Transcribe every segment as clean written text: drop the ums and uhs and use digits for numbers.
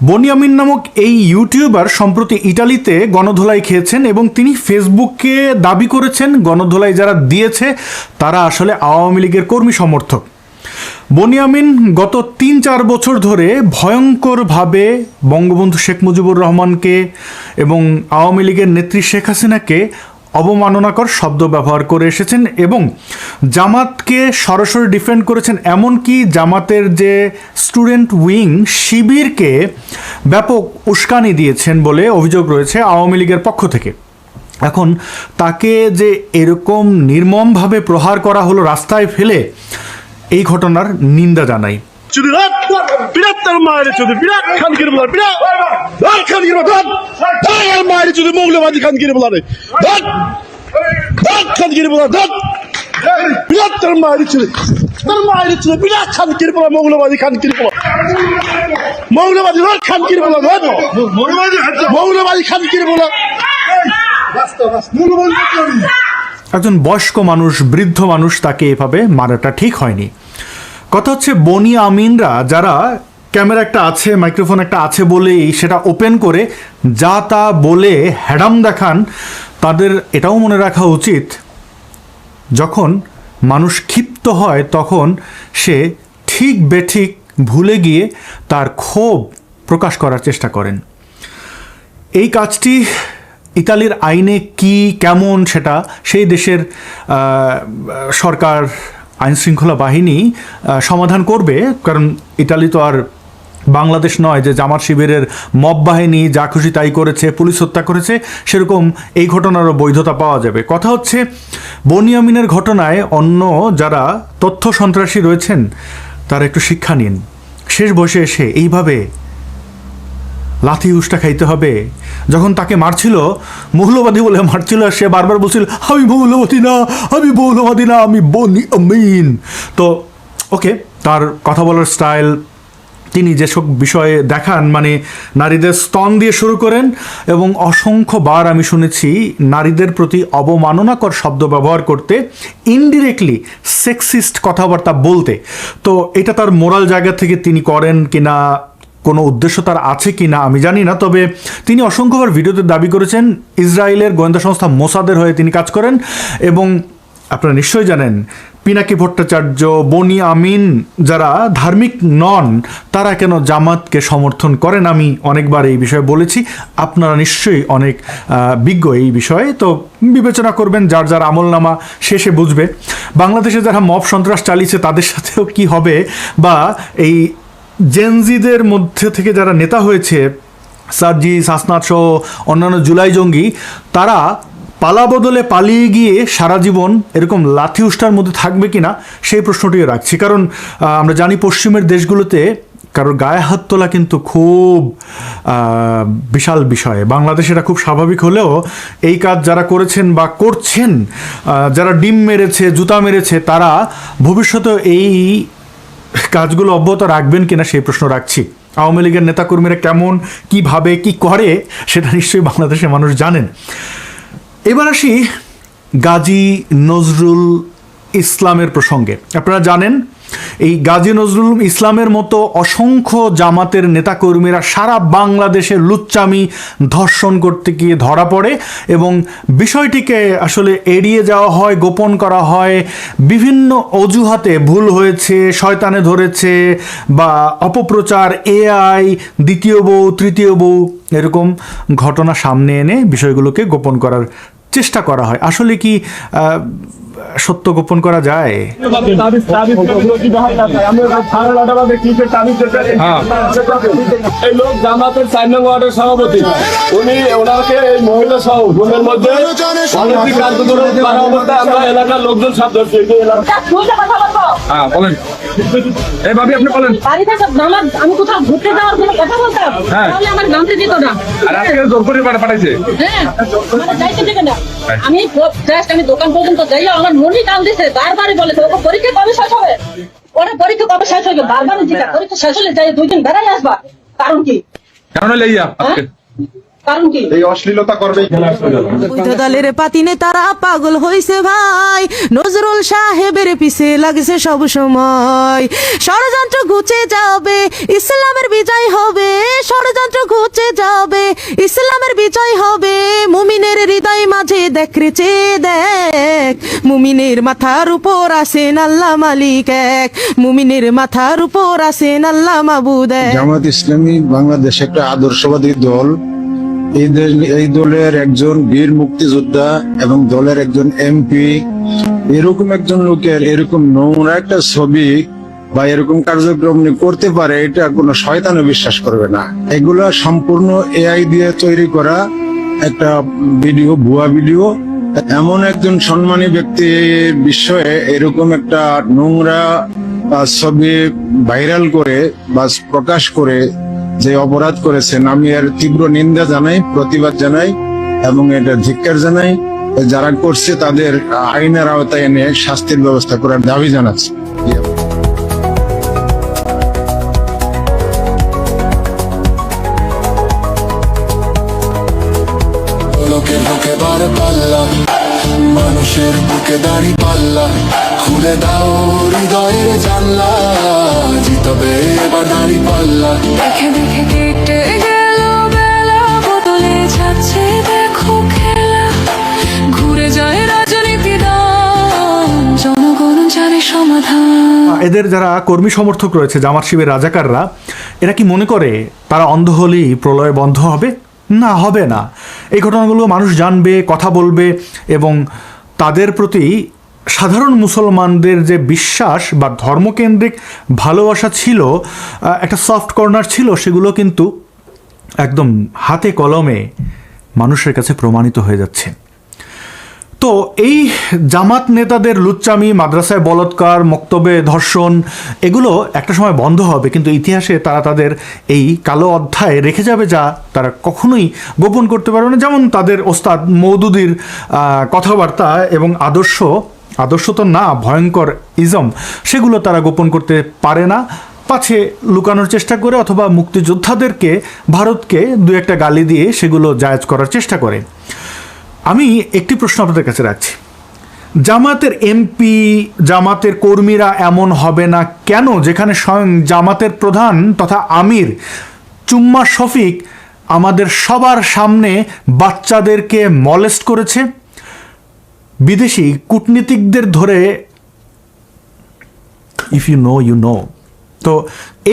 বনিয়ামিন নামক এই ইউটিউবার সম্প্রতি ইটালিতে গণধোলাই খেয়েছেন এবং তিনি ফেসবুকে দাবি করেছেন গণধোলাই যারা দিয়েছে তারা আসলে আওয়ামী লীগের কর্মী সমর্থক। বনিয়ামিন গত ৩-৪ বছর ধরে ভয়ঙ্করভাবে বঙ্গবন্ধু শেখ মুজিবুর রহমানকে এবং আওয়ামী লীগের নেত্রী শেখ হাসিনাকে অবমাননাকর শব্দ ব্যবহার করে এসেছেন এবং জামাতকে সরাসরি ডিফেন্ড করেছেন, এমনকি জামাতের যে স্টুডেন্ট উইং শিবিরকে ব্যাপক উস্কানি দিয়েছেন বলে অভিযোগ রয়েছে আওয়ামী লীগের পক্ষ থেকে। এখন তাকে যে এরকম নির্মমভাবে প্রহার করা হলো রাস্তায় ফেলে, এই ঘটনার নিন্দা জানাই। একজন বয়স্ক মানুষ, বৃদ্ধ মানুষ, তাকে এভাবে মারাটা ঠিক হয়নি। কথা হচ্ছে বনিয়ামিনরা যারা ক্যামেরা একটা আছে, মাইক্রোফোন একটা আছে বলেই সেটা ওপেন করে যা তা বলে হ্যাডাম দেখান, তাদের এটাও মনে রাখা উচিত যখন মানুষ ক্ষিপ্ত হয় তখন সে ঠিক বেঠিক ভুলে গিয়ে তার ক্ষোভ প্রকাশ করার চেষ্টা করেন। এই কাজটি ইতালির আইনে কি কেমন সেটা সেই দেশের সরকার, আইনশৃঙ্খলা বাহিনী সমাধান করবে, কারণ ইতালি তো আর বাংলাদেশ নয় যে জামাত শিবিরের মব বাহিনী যা খুশি তাই করেছে, পুলিশ হত্যা করেছে, সেরকম এই ঘটনারও বৈধতা পাওয়া যাবে। কথা হচ্ছে বনিয়ামিনের ঘটনায় অন্য যারা তথ্য সন্ত্রাসী রয়েছেন তারা একটু শিক্ষা নিন। শেষ বয়সে এসে এইভাবে লাথি উষ্টা খাইতে হবে? যখন তাকে মারছিল মৌলবাদী বলে মারছিল, সে বারবার বলছিল আমি মৌলবাদী না, আমি মৌলবাদী না, আমি বনিয়ামিন। তো ওকে, তার কথা বলার স্টাইল, তিনি যেসব বিষয়ে দেখান, মানে নারীদের স্তন দিয়ে শুরু করেন এবং অসংখ্যবার আমি শুনেছি নারীদের প্রতি অবমাননাকর শব্দ ব্যবহার করতে, ইনডিরেক্টলি সেক্সিস্ট কথাবার্তা বলতে। তো এটা তার মোরাল জায়গা থেকে তিনি করেন কিনা, কোনো উদ্দেশ্য তার আছে কি না আমি জানি না, তবে তিনি অসংখ্যবার ভিডিওতে দাবি করেছেন ইসরায়েলের গোয়েন্দা সংস্থা মোসাদের হয়ে তিনি কাজ করেন। এবং আপনারা নিশ্চয়ই জানেন পিনাকি ভট্টাচার্য, বনিয়ামিন যারা ধার্মিক নন তারা কেন জামাতকে সমর্থন করেন, আমি অনেকবার এই বিষয়ে বলেছি। আপনারা নিশ্চয়ই অনেক বিজ্ঞ এই বিষয়ে, তো বিবেচনা করবেন, যার যার আমলনামা শেষে বুঝবে। বাংলাদেশে যারা মব সন্ত্রাস চালিয়েছে তাদের সাথেও কি হবে, বা এই জেনজিদের মধ্যে থেকে যারা নেতা হয়েছে, সার্জিস, হাসনাত সহ অন্যান্য জুলাই জঙ্গি, তারা পালা বদলে পালিয়ে গিয়ে সারা জীবন এরকম লাথি উষ্টার মধ্যে থাকবে কিনা সেই প্রশ্নটিও রাখছি। কারণ আমরা জানি পশ্চিমের দেশগুলোতে কারোর গায়ে হাত তোলা কিন্তু খুব বিশাল বিষয়। বাংলাদেশে এটা খুব স্বাভাবিক হলেও এই কাজ যারা করেছেন বা করছেন, যারা ডিম মেরেছে, জুতা মেরেছে, তারা ভবিষ্যতে এই কাজগুলো অব্যাহত রাখবেন কিনা সেই প্রশ্ন রাখছি। আওয়ামী লীগের নেতাকর্মীরা কেমন, কিভাবে কি করে সেটা নিশ্চয়ই বাংলাদেশের মানুষ জানেন। এবার আসি গাজী নজরুল ইসলামের প্রসঙ্গে। আপনারা জানেন এই গাজী নজরুল ইসলামের মতো অসংখ্য জামাতের নেতাকর্মীরা সারা বাংলাদেশে লুচ্চামি, ধর্ষণ করতে গিয়ে ধরা পড়ে এবং বিষয়টিকে আসলে এড়িয়ে যাওয়া হয়, গোপন করা হয়, বিভিন্ন অজুহাতে ভুল হয়েছে, শয়তানে ধরেছে, বা অপপ্রচার, এআই, দ্বিতীয় বউ, তৃতীয় বউ, এরকম ঘটনা সামনে এনে বিষয়গুলোকে গোপন করার চেষ্টা করা হয়। আসলে কি সত্য গোপন করা যায়? এই লোক জামাতের 4 নং ওয়ার্ডের সভাপতি, উনি ওনাকে এই মহিলা সহ রুমের মধ্যে অনৈতিক কার্যক্রম করা অবস্থায় আমরা এলাকার লোকজন সাথ ধরছি। হ্যাঁ বলেন, এই ভাবি আপনি বলেন। আমি কোথাও ঘুরতে যাওয়ার কোনো কথা বলতাম, তাহলে আমার জানতে দিত না। আর আজকে জোর করে পাঠাইছে। হ্যাঁ, মানে যাইতে দিবে না। আমি জাস্ট আমি দোকান পর্যন্ত যাই, আমার মনি কাল দিছে, বারবারই বলেছে ওকে পরীক্ষা কবে শেষ হবে, ওরা পরীক্ষা কবে শেষ হবে, বারবারই জিজ্ঞাসা, পরীক্ষা শেষ হলে যাই 2 দিন বেড়াই আসবা। কারণ কি? কারণ লইয়া কারণ কি এই অশ্লীলতা করবে? দলের পাতি নেতারা পাগল হইছে ভাই, নজরুল সাহেবের পিছে লাগছে সব সময়। ষড়যন্ত্র ঘুচে যাবে, ইসলামের বিজয় হবে, ষড়যন্ত্র ঘুচে যাবে, ইসলামের বিজয় হবে মুমিনের হৃদয় মাঝে। দেখ রে চেয়ে দেখ, মুমিনের মাথার উপর আসেন আল্লাহ মালিক এক, মুমিনের মাথার উপর আসেন আল্লাহ মাবুদ এক। জামাত ইসলামী বাংলাদেশ একটা আদর্শবাদী দল। এই দলের একজন বীর মুক্তিযোদ্ধা এবং দলের একজন এমপি, এরকম একজন লোকের এরকম নোংরা একটা ছবি বা এরকম কার্যক্রম করতে পারে, এটা কোনো শয়তানও বিশ্বাস করবে না। এগুলা সম্পূর্ণ এআই দিয়ে তৈরি করা একটা ভিডিও, ভুয়া ভিডিও। এমন একজন সম্মানী ব্যক্তির বিষয়ে এরকম একটা নোংরা ছবি ভাইরাল করে বা প্রকাশ করে যে অপরাধ করেছেন, আমি এর তীব্র নিন্দা জানাই, প্রতিবাদ জানাই এবং এটা ধিক্কার জানাই। যারা করছে তাদের আইনের আওতায় এনে শাস্তির ব্যবস্থা করার দাবি জানাচ্ছি। লোকের বুকে বার পাল্লা, মানুষের বুকে দাড়ি পাল্লা, খুলে দাও হৃদয়ের জানলা, জিতবে এবার দাড়ি পাল্লা। দেখে দেখে কেটে গেল বেলা, বদলে যাচ্ছে দেখো খেলা, ঘুরে যায় রাজনীতি দান, জনগণ জানে সমাধান। এদের যারা কর্মী সমর্থক রয়েছে, জামাত শিবির রাজাকাররা, এরা কি মনে করে তারা অন্ধ হলেই প্রলয় বন্ধ হবে? না, হবে না। এই ঘটনাগুলো মানুষ জানবে, কথা বলবে এবং তাদের প্রতি সাধারণ মুসলমানদের যে বিশ্বাস বা ধর্মকেন্দ্রিক ভালোবাসা ছিল, একটা সফট কর্নার ছিল, সেগুলো কিন্তু একদম হাতে কলমে মানুষের কাছে প্রমাণিত হয়ে যাচ্ছে। তো এই জামাত নেতাদের লুচ্চামি, মাদ্রাসায় বলৎকার, মক্তবে ধর্ষণ, এগুলো একটা সময় বন্ধ হবে, কিন্তু ইতিহাসে তারা তাদের এই কালো অধ্যায় রেখে যাবে, যা তারা কখনোই গোপন করতে পারবে না। যেমন তাদের ওস্তাদ মওদুদির কথাবার্তা এবং আদর্শ তো না, ভয়ঙ্কর ইজম, সেগুলো তারা গোপন করতে পারে না, পাছে লুকানোর চেষ্টা করে অথবা মুক্তিযোদ্ধাদেরকে, ভারতকে দু একটা গালি দিয়ে সেগুলো জায়েজ করার চেষ্টা করে। আমি একটি প্রশ্ন আপনাদের কাছে রাখছি, জামাতের এমপি, জামাতের কর্মীরা এমন হবে না কেন, যেখানে স্বয়ং জামাতের প্রধান তথা আমির চুম্মা শফিক আমাদের সবার সামনে বাচ্চাদেরকে মলেস্ট করেছে, বিদেশি কূটনীতিকদের ধরে, if you know you know. তো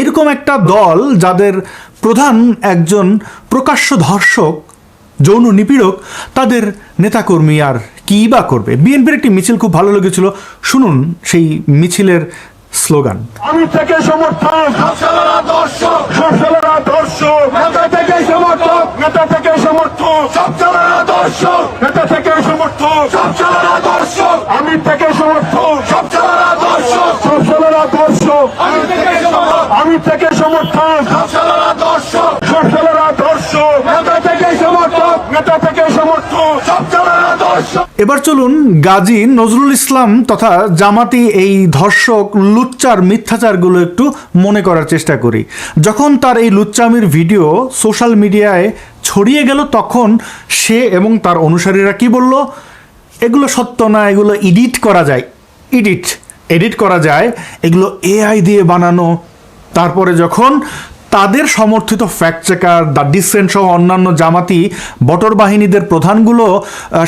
এরকম একটা দল যাদের প্রধান একজন প্রকাশ্য ধর্ষক, যৌন নিপীড়ক, তাদের নেতাকর্মী আর কী বা করবে? বিএনপির একটি মিছিল খুব ভালো লেগেছিল, শুনুন সেই মিছিলের স্লোগান। আমি থেকে সমর্থক, নেতা থেকে সমর্থক, নেতা থেকে সমর্থক, নেতা থেকে সমর্থক, আমি থেকে সমর্থক, আমি থেকে সমর্থক, নেতা থেকে সমর্থক, নেতা থেকে সমর্থক। এবার চলুন গাজী নজরুল ইসলাম তথা জামাতি এই ধর্ষক, লুচ্চার, মিথ্যাচারগুলো একটু মনে করার চেষ্টা করি। যখন তার এই লুচ্চামির ভিডিও সোশ্যাল মিডিয়ায় ছড়িয়ে গেল, তখন সে এবং তার অনুসারীরা কি বলল? এগুলো সত্য না, এগুলো এডিট করা যায়, এডিট করা যায়, এগুলো এআই দিয়ে বানানো। তারপরে যখন তাদের সমর্থিত ফ্যাক্ট চেকার, দ্য ডিসেন্ট সহ অন্যান্য জামাতি বটর বাহিনীদের প্রধানগুলো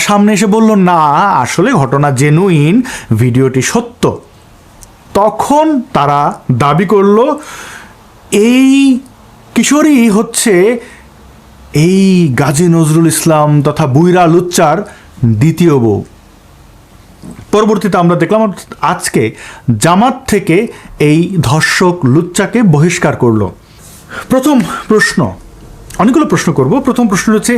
সামনে এসে বলল না, আসলে ঘটনা জেনুইন, ভিডিওটি সত্য, তখন তারা দাবি করল এই কিশোরী হচ্ছে এই গাজী নজরুল ইসলাম তথা বুইরা লুচ্চার দ্বিতীয় বউ। পরবর্তীতে আমরা দেখলাম আজকে জামাত থেকে এই ধর্ষক লুচ্চাকে বহিষ্কার করলো। প্রথম প্রশ্ন, অনেকগুলো প্রশ্ন করব। প্রথম প্রশ্ন হচ্ছে,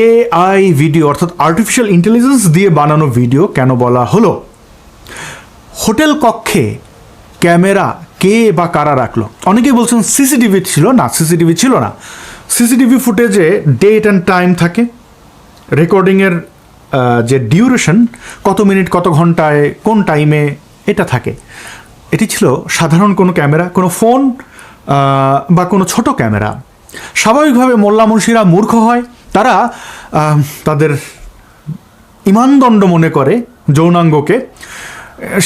এআই ভিডিও অর্থাৎ আর্টিফিশিয়াল ইন্টেলিজেন্স দিয়ে বানানো ভিডিও কেন বলা হলো? হোটেল কক্ষে ক্যামেরা কে বা কারা রাখলো? অনেকেই বলছেন সিসিটিভি ছিল না, সিসিটিভি ছিল না। সিসিটিভি ফুটেজে ডেট অ্যান্ড টাইম থাকে, রেকর্ডিংয়ের যে ডিউরেশন, কত মিনিট, কত ঘন্টায়, কোন টাইমে, এটা থাকে। এটি ছিল সাধারণ কোনো ক্যামেরা, কোনো ফোন বা কোনো ছোট ক্যামেরা। স্বাভাবিকভাবে মোল্লা মুন্সিরা মূর্খ হয়, তারা তাদের ইমানদণ্ড মনে করে যৌনাঙ্গকে,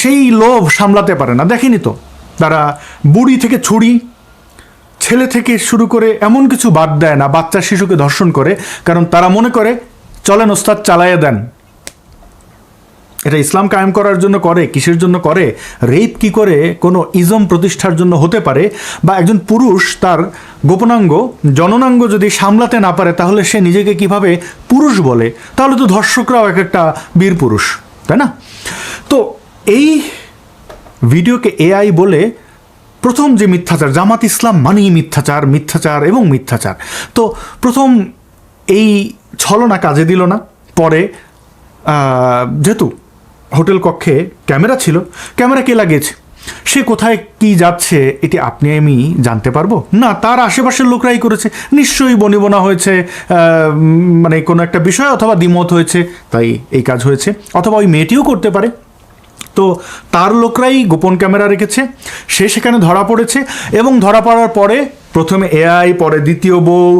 সেই লোভ সামলাতে পারে না। দেখেনি তো, তারা বুড়ি থেকে ছুরি, ছেলে থেকে শুরু করে এমন কিছু বাদ দেয় না, বাচ্চা শিশুকে ধর্ষণ করে, কারণ তারা মনে করে চলেন ওস্তাদ চালাইয়া দেন। এটা ইসলাম কায়েম করার জন্য করে, কিসের জন্য করে? রেপ কি করে কোনো ইজম প্রতিষ্ঠার জন্য হতে পারে? বা একজন পুরুষ তার গোপনাঙ্গ জননাঙ্গ যদি সামলাতে না পারে তাহলে সে নিজেকে কিভাবে পুরুষ বলে? তাহলে তো ধর্ষকরাও এক একটা বীর পুরুষ, তাই না? তো এই ভিডিওকে এআই বলে প্রথম যে মিথ্যাচার, জামাত ইসলাম মানেই মিথ্যাচার, মিথ্যাচার এবং মিথ্যাচার। তো প্রথম এই ছলনা কাজে দিল না। পরে যেহেতু হোটেল কক্ষে ক্যামেরা ছিল, ক্যামেরা কে লাগিয়েছে, সে কোথায় কি যাচ্ছে এটি আপনি আমি জানতে পারবো না? তার আশেপাশের লোকরাই করেছে, নিশ্চয়ই বনিবনা হয়েছে, মানে কোনো একটা বিষয় অথবা দ্বিমত হয়েছে, তাই এই কাজ হয়েছে। অথবা ওই মেয়েটিও করতে পারে। তো তার লোকরাই গোপন ক্যামেরা রেখেছে, সে সেখানে ধরা পড়েছে। এবং ধরা পড়ার পরে প্রথমে এআই, পরে দ্বিতীয় বউ,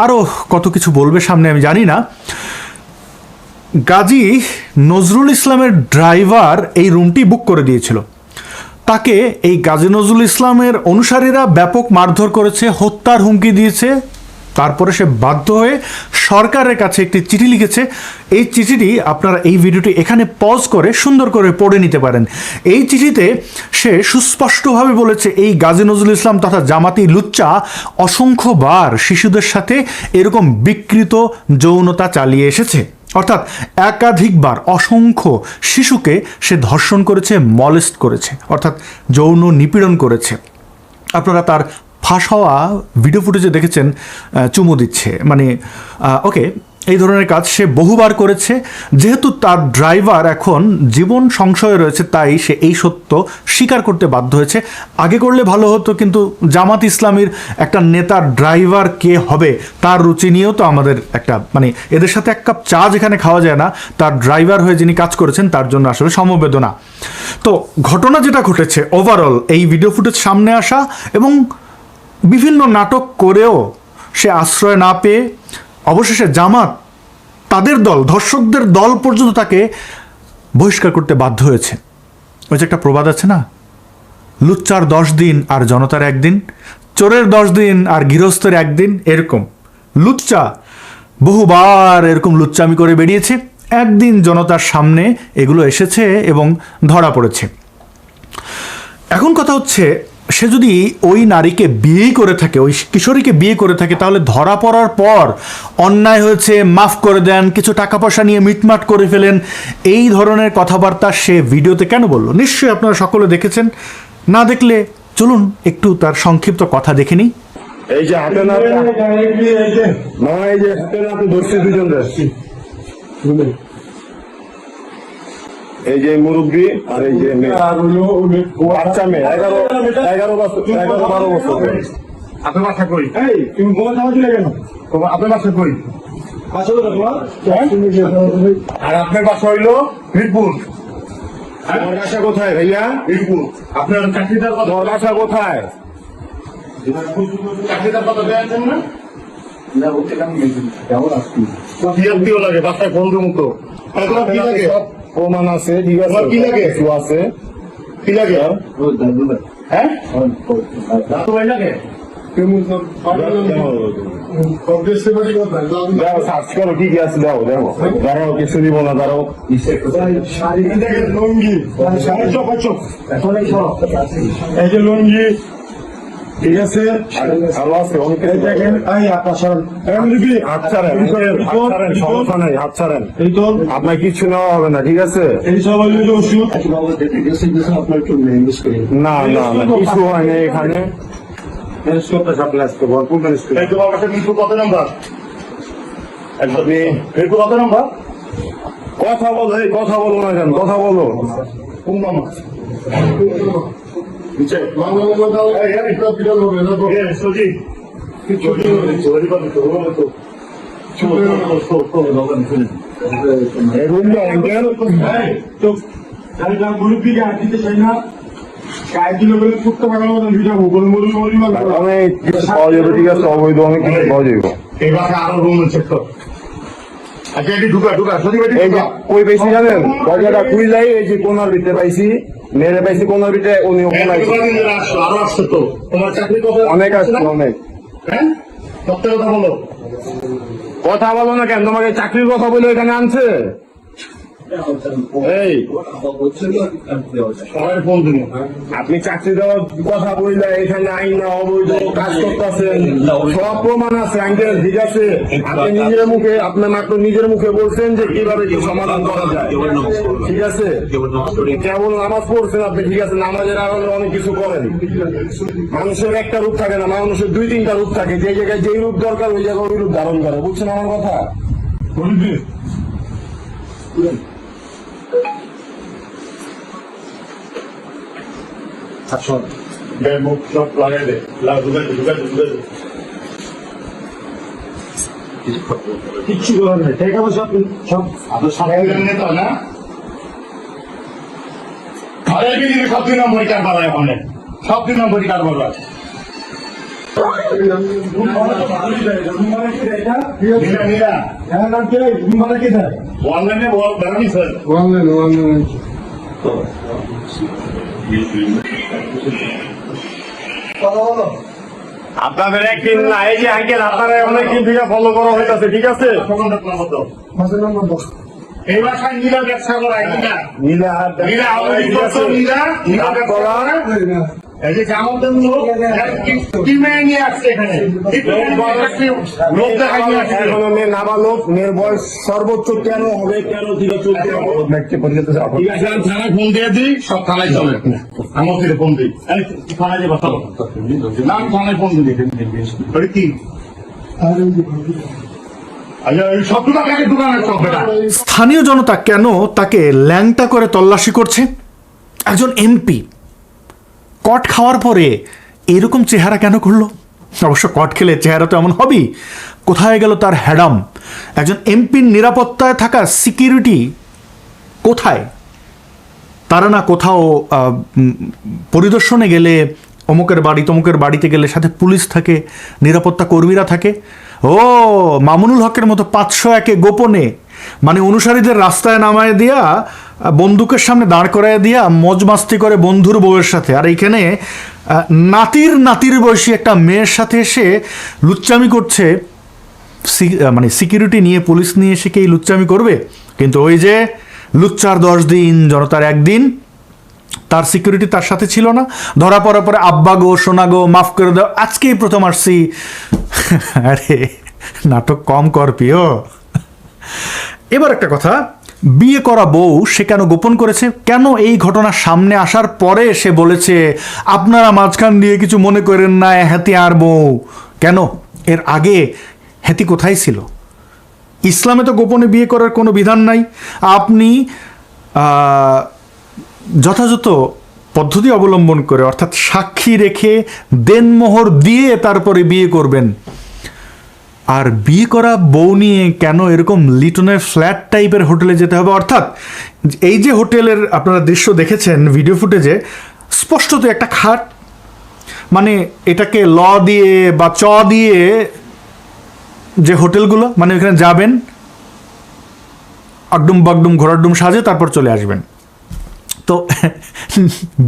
আরও কত কিছু বলবে সামনে আমি জানি না। গাজী নজরুল ইসলামের ড্রাইভার এই রুমটি বুক করে দিয়েছিল। তাকে এই গাজী নজরুল ইসলামের অনুসারীরা ব্যাপক মারধর করেছে, হত্যার হুমকি দিয়েছে। তারপরে সে বাধ্য হয়ে সরকারের কাছে একটি চিঠি লিখেছে। এই চিঠিটি আপনারা এই ভিডিওটি এখানে পজ করে সুন্দর করে পড়ে নিতে পারেন। এই চিঠিতে সে সুস্পষ্টভাবে বলেছে এই গাজী নজরুল ইসলাম তথা জামাতি লুচ্চা অসংখ্যবার শিশুদের সাথে এরকম বিকৃত যৌনতা চালিয়ে এসেছে, অর্থাৎ একাধিকবার অসংখ্য শিশুকে সে ধর্ষণ করেছে, মলেস্ট করেছে, অর্থাৎ যৌন নিপীড়ন করেছে। আপনারা তার ফাঁস হওয়া ভিডিও ফুটেজে দেখেছেন চুমু দিচ্ছে, মানে ওকে, এই ধরনের কাজ সে বহুবার করেছে। যেহেতু তার ড্রাইভার এখন জীবন সংশয়ে রয়েছে, তাই সে এই সত্য স্বীকার করতে বাধ্য হয়েছে। আগে করলে ভালো হতো, কিন্তু জামাত ইসলামীর একটা নেতার ড্রাইভার কে হবে তার রুচি নিয়েও তো আমাদের একটা, মানে এদের সাথে এক কাপ চা যেখানে খাওয়া যায় না, তার ড্রাইভার হয়ে যিনি কাজ করেছেন তার জন্য আসলে সমবেদনা। তো ঘটনা যেটা ঘটেছে ওভারঅল, এই ভিডিও ফুটেজ সামনে আসা এবং বিভিন্ন নাটক করেও সে আশ্রয় না পেয়ে অবশেষে জামাত তাদের দল, ধর্ষকদের দল পর্যন্ত তাকে বহিষ্কার করতে বাধ্য হয়েছে। ওই যে একটা প্রবাদ আছে না, লুচ্চার 10 দিন আর জনতার 1 দিন, চোরের 10 দিন আর গৃহস্থের 1 দিন। এরকম লুচ্চা বহুবার এরকম লুচ্চামি করে বেরিয়েছে, একদিন জনতার সামনে এগুলো এসেছে এবং ধরা পড়েছে। এখন কথা হচ্ছে, সে যদি ওই নারীকে বিয়ে করে থাকে, ওই কিশোরীকে বিয়ে করে থাকে, তাহলে ধরা পড়ার পর অন্যায় হয়েছে, মাফ করে দেন, কিছু টাকা পয়সা নিয়ে মিটমাট করে ফেলেন, এই ধরনের কথাবার্তা সে ভিডিওতে কেন বলল? নিশ্চয়ই আপনারা সকলে দেখেছেন। না দেখলে চলুন একটু তার সংক্ষিপ্ত কথা দেখে নিই। এই যে হাতে না, এই যে হাতে না ধরছে দুজন, এই যে মুরব্বী আর এই যে বাচ্চা মেয়ে, 11-12 বছর। আপনার বাসা কই? তুমি মোবাইল চালাচ্ছি না কেন? আপনার বাসা কই? আর আপনার বাসা হইলো মিরপুর। আমার বাসা কোথায় ভাইয়া? মিরপুর। আপনার চাকরিদার কথা, বাসা কোথায়? চাকরিদার কথা পেয়েছেন না? লাগে বাসায় বন্ধু মতো কি লাগে? প্রমাণ আছে, ঠিক আছে, কি লাগে? কিছু আছে, কি লাগে? হ্যাঁ, দাঁত ভাই লাগে। সার্চ করো কি কি আছে, দেখো দেখো, দাঁড়াও, কিছু দিব না, দাঁড়াও। লুঙ্গি, এই যে লুঙ্গি, ঠিক আছে, আরো আছে অনেকে। দেখেন সমস্যা নাই, হাত ছাড়েন, আপনার কিছু নেওয়া হবে না, ঠিক আছে? না না না, কিছু হয় না এখানে। কত নাম্বার? কত নাম্বার? কথা বলো, এই কথা বলো না কেন? কথা বলো। কোন নাম্বার? ঠিক আছে, অবৈধ অনেক কিছু পাওয়া যাবে। এই বাসা আরো রুম চেক কর। আচ্ছা, এটি ঢুকা ঢুকা, কই পাইছি জানেন? দরজাটা খুলে যাই, এই যে কোনার ভিতরে পাইছি। মেরে পাইছি কোন বিটে উনি ওখানে আরো আসছে তো তোমার চাকরি কবে অনেক আসছে অনেক। হ্যাঁ সত্য কথা বলো। কথা বলো না কেন, তোমাকে চাকরির কথা বলে এখানে আনছে? এই সবাই ফোন দিন। আপনি চাকরি দেওয়ার কথা বললে এখানে আইন না অবৈধ কাজ করতেছেন, সব প্রমাণ আছে আঙ্কেল, ঠিক আছে? আপনি নিজের মুখে, আপনার মাত্র নিজের মুখে বলছেন যে কিভাবে কি সমাধান করা যায়, ঠিক আছে? কেবল নামাজ পড়ছেন আপনি, ঠিক আছে, নামাজের আড়ালে অনেক কিছু করেন। মানুষের একটা রূপ থাকে না, মানুষের 2-3টা রূপ থাকে, যে জায়গায় যেই রূপ দরকার ওই জায়গায় ওই রূপ ধারণ করে, বুঝছেন আমার কথা? মুখ সব লাগাই দে, কিচ্ছু করার নেই, ঠিক আছে? সব আপনার সারাই নেতা না সব 2 নম্বরই কারবার হয় ওখানে, সব 2 নম্বরই কারবার হয়। অনলাইনে বেড়ানি স্যার আপনাদের একদিন না, এই যে আঙ্কেল আপনারা অনেক দিন থেকে ফলো করা হইতাছে, ঠিক আছে? এই বাসায় নীলা ব্যবসা করায় নীলা নীলা নীলা এই যে জামাতের লোক কি মেয়ে নিয়ে আসছে এখানে, লোক দেখাই নিয়ে আসছে। এখনো মেয়ে নাবালক, মেয়ের বয়স সর্বোচ্চ 13 হবে, 13 থেকে 14 হবে। ঠিক আছে, আমি থানায় ফোন দিয়ে দিই, সব থানায় চলে। আমার থেকে ফোন দিই, থানায় যাবো, চলো না, আমি থানায় ফোন দিই। কি আচ্ছা, এই সব দোকানের সব বেটা স্থানীয় জনতা কেন তাকে ল্যাংটা করে তল্লাশি করছে? একজন এমপি কট খাওয়ার পরে এরকম চেহারা কেন করলো? অবশ্য কট খেলে চেহারা তো এমন হবেই। কোথায় গেল তার হ্যাডাম? একজন এমপির নিরাপত্তায় থাকা সিকিউরিটি কোথায়? তারা না কোথাও পরিদর্শনে গেলে অমুকের বাড়ি তমুকের বাড়িতে গেলে সাথে পুলিশ থাকে, নিরাপত্তা কর্মীরা থাকে। ও মামুনুল হকের মতো 501-এ গোপনে, মানে অনুসারীদের রাস্তায় নামায় দিয়া, বন্দুকের সামনে দাঁড় করায় দিয়া মজ মাস্তি করে বন্ধুর বউয়ের সাথে। আর এইখানে নাতির বয়সী একটা মেয়ের সাথে এসে লুচ্চামি করছে। মানে সিকিউরিটি নিয়ে, পুলিশ নিয়ে এসে কি এই লুচ্চামি করবে? কিন্তু ওই যে লুচ্চার 10 দিন, জনতার 1 দিন, তার সিকিউরিটি তার সাথে ছিল না। ধরা পড়ার পরে আব্বা গো, সোনা গো, মাফ করে দাও, আজকেই প্রথম আসছি। আরে নাটক কম কর প্রিয়। এবার একটা কথা, বিয়ে করা বউ সে কেন গোপন করেছে? কেন এই ঘটনা সামনে আসার পরে সে বলেছে আপনারা মাঝখান দিয়ে কিছু মনে করেন না, হ্যাতি আর বউ? কেন? এর আগে হ্যাতি কোথায় ছিল? ইসলামে তো গোপনে বিয়ে করার কোনো বিধান নাই। আপনি যথাযথ পদ্ধতি অবলম্বন করে, অর্থাৎ সাক্ষী রেখে দেনমোহর দিয়ে তারপরে বিয়ে করবেন। আর বিয়ে করা বউ নিয়ে কেন এরকম লিটনের ফ্ল্যাট টাইপের হোটেলে যেতে হবে? অর্থাৎ এই যে হোটেলের আপনারা দৃশ্য দেখেছেন ভিডিও ফুটেজে, স্পষ্টত একটা খাট, মানে এটাকে ল দিয়ে বা চ দিয়ে যে হোটেলগুলো, মানে ওখানে যাবেন, আগডুম বাগডুম ঘোরাডুম সাজে তারপর চলে আসবেন। তো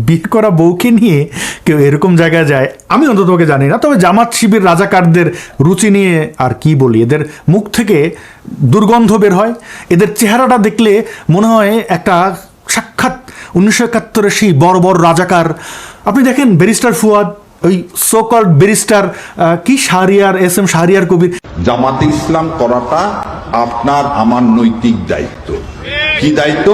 বিয়ে করা বউকে নিয়ে কেউ এরকম জায়গায় যায়, আমি অন্তত ওকে জানি না। তবে জামাত শিবির রাজাকারদের রুচি নিয়ে আর কি বলি, এদের মুখ থেকে দুর্গন্ধ বের হয়। এদের চেহারাটা দেখলে মনে হয় একটা সাক্ষাৎ 1971-এর সেই বড় বড় রাজাকার। আপনি দেখেন ব্যারিস্টার ফুয়াদ, ওই সোকল্ড ব্যারিস্টার কি শাহরিয়ার, SM শাহরিয়ার কবির। জামাতে ইসলাম করাটা আপনার আমার নৈতিক দায়িত্ব। কি দায়িত্ব?